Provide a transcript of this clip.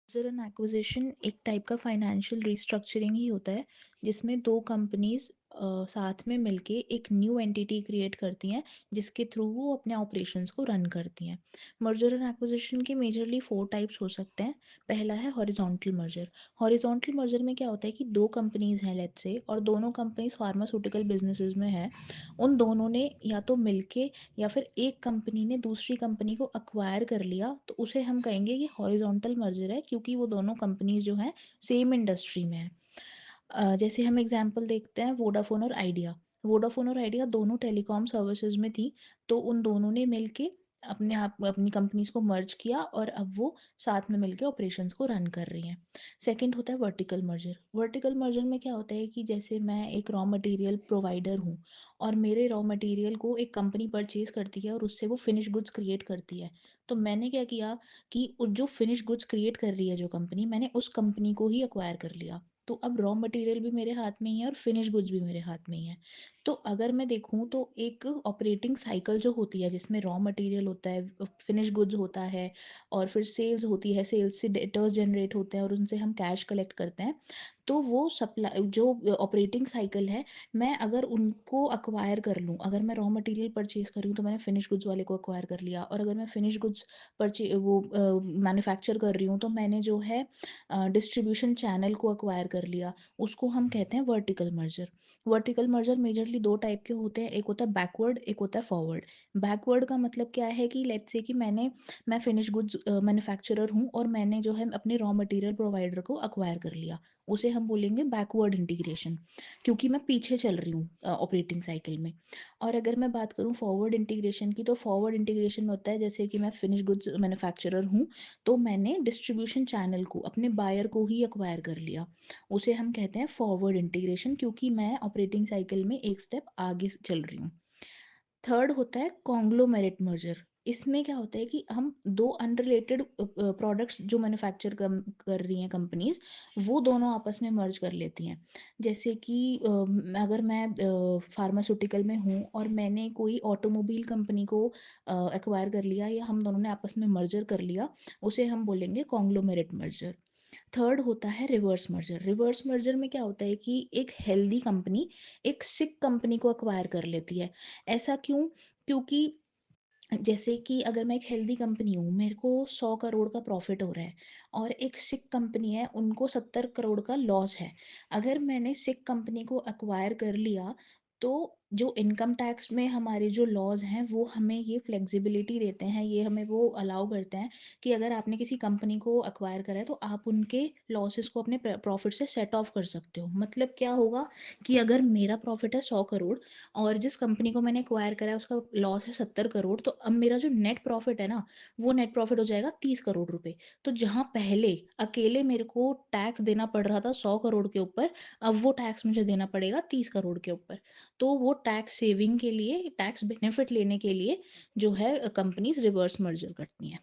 Merger and acquisition एक type का financial restructuring ही होता है जिसमें दो कंपनीज साथ में मिलके एक न्यू एंटिटी क्रिएट करती हैं जिसके थ्रू वो अपने ऑपरेशंस को रन करती हैं। मर्जर एंड एक्विजिशन के मेजरली 4 टाइप्स हो सकते हैं। पहला है हॉरिजॉन्टल मर्जर। हॉरिजॉन्टल मर्जर में क्या होता है कि दो कंपनीज हैं लेट्स से, और दोनों कंपनीज फार्मास्यूटिकल बिजनेसेस में है। उन दोनों ने या तो मिलके या फिर एक कंपनी ने दूसरी कंपनी को अक्वायर कर लिया, तो उसे हम कहेंगे कि हॉरिजॉन्टल मर्जर है, क्योंकि वो दोनों कंपनीज जो हैं सेम इंडस्ट्री में है। जैसे हम एग्जांपल देखते हैं वोडाफोन और आइडिया। वोडाफोन और आइडिया दोनों टेलीकॉम सर्विसेज में थी, तो उन दोनों ने मिलके अपने आप अपनी कंपनीज को मर्ज किया और अब वो साथ में मिलके ऑपरेशंस को रन कर रही हैं। सेकंड होता है वर्टिकल मर्जर। वर्टिकल मर्जर में क्या होता है कि जैसे मैं एक रॉ मटेरियल प्रोवाइडर हूँ और मेरे रॉ मटेरियल को एक कंपनी परचेज करती है और उससे वो फिनिश गुड्स क्रिएट करती है। तो मैंने क्या किया कि जो फिनिश गुड्स क्रिएट कर रही है जो कंपनी, मैंने उस कंपनी को ही अक्वायर कर लिया। तो अब रॉ मटेरियल भी मेरे हाथ में ही है और फिनिश गुड्स भी मेरे हाथ में ही है। तो अगर मैं देखूँ तो एक ऑपरेटिंग साइकिल जो होती है जिसमें रॉ मटेरियल होता है, फिनिश गुड्स होता है, और फिर सेल्स होती है, सेल्स से डेटर्स जनरेट होते हैं और उनसे हम कैश कलेक्ट करते हैं। तो वो सप्लाई जो ऑपरेटिंग साइकिल है, मैं अगर उनको अक्वायर कर लूँ, अगर मैं रॉ मटेरियल परचेज कर रही हूँ तो मैंने फिनिश गुड्स वाले को अक्वायर कर लिया, और अगर मैं फिनिश गुड्स मैन्युफैक्चर कर रही हूँ तो मैंने जो है डिस्ट्रीब्यूशन चैनल को अक्वायर कर लिया। उसको हम कहते हैं vertical merger. Vertical merger majorly 2 type के होते हैं, एक होता है बैकवर्ड, एक होता है फॉरवर्ड। बैकवर्ड का मतलब क्या है कि लेट्स से कि मैं फिनिश गुड्स मैन्युफैक्चरर हूँ और मैंने जो है अपने रॉ मटेरियल प्रोवाइडर को अक्वायर कर लिया, उसे हम बोलेंगे बैकवर्ड इंटीग्रेशन, क्योंकि मैं पीछे चल रही हूँ ऑपरेटिंग साइकिल में। और अगर मैं बात करूँ फॉरवर्ड इंटीग्रेशन की, तो फॉरवर्ड इंटीग्रेशन में होता है जैसे कि मैं फिनिश गुड्स मैन्युफैक्चरर हूँ, तो मैंने डिस्ट्रीब्यूशन चैनल को, अपने बायर को ही अक्वायर कर लिया, उसे हम कहते हैं फॉरवर्ड इंटीग्रेशन, क्योंकि मैं ऑपरेटिंग साइकिल में एक स्टेप आगे चल रही हूँ। थर्ड होता है कॉन्ग्लोमेरेट मर्जर। इसमें क्या होता है कि हम दो अनरिलेटेड प्रोडक्ट्स जो मैन्युफैक्चर कर रही हैं कंपनीज, वो दोनों आपस में मर्ज कर लेती हैं। जैसे कि अगर मैं फार्मास्यूटिकल में हूँ और मैंने कोई ऑटोमोबाइल कंपनी को एक्वायर कर लिया या हम दोनों ने आपस में मर्जर कर लिया, उसे हम बोलेंगे कॉन्ग्लोमेरेट मर्जर। थर्ड होता है रिवर्स मर्जर। रिवर्स मर्जर में क्या होता है कि एक हेल्दी कंपनी एक सिक कंपनी को अक्वायर कर लेती है। ऐसा क्यों? क्योंकि जैसे कि अगर मैं एक हेल्दी कंपनी हूँ, मेरे को 100 करोड़ का प्रॉफिट हो रहा है, और एक सिक कंपनी है, उनको 70 करोड़ का लॉस है। अगर मैंने सिक कंपनी को अक्वायर कर लिया, तो जो इनकम टैक्स में हमारे जो लॉज हैं वो हमें ये फ्लेक्सिबिलिटी देते हैं, ये हमें वो अलाउ करते हैं कि अगर आपने किसी कंपनी को अक्वायर करा है तो आप उनके लॉसेस को अपने प्रॉफिट से सेट ऑफ कर सकते हो। मतलब क्या होगा कि अगर मेरा प्रॉफिट है 100 करोड़ और जिस कंपनी को मैंने एक्वायर करा है उसका लॉस है 70 करोड़, तो अब मेरा जो नेट प्रॉफिट है ना, वो नेट प्रॉफिट हो जाएगा 30 करोड़ रुपए। तो जहाँ पहले अकेले मेरे को टैक्स देना पड़ रहा था 100 करोड़ के ऊपर, अब वो टैक्स मुझे देना पड़ेगा 30 करोड़ के ऊपर। तो वो टैक्स सेविंग के लिए, टैक्स बेनिफिट लेने के लिए जो है कंपनीज रिवर्स मर्जर करती हैं।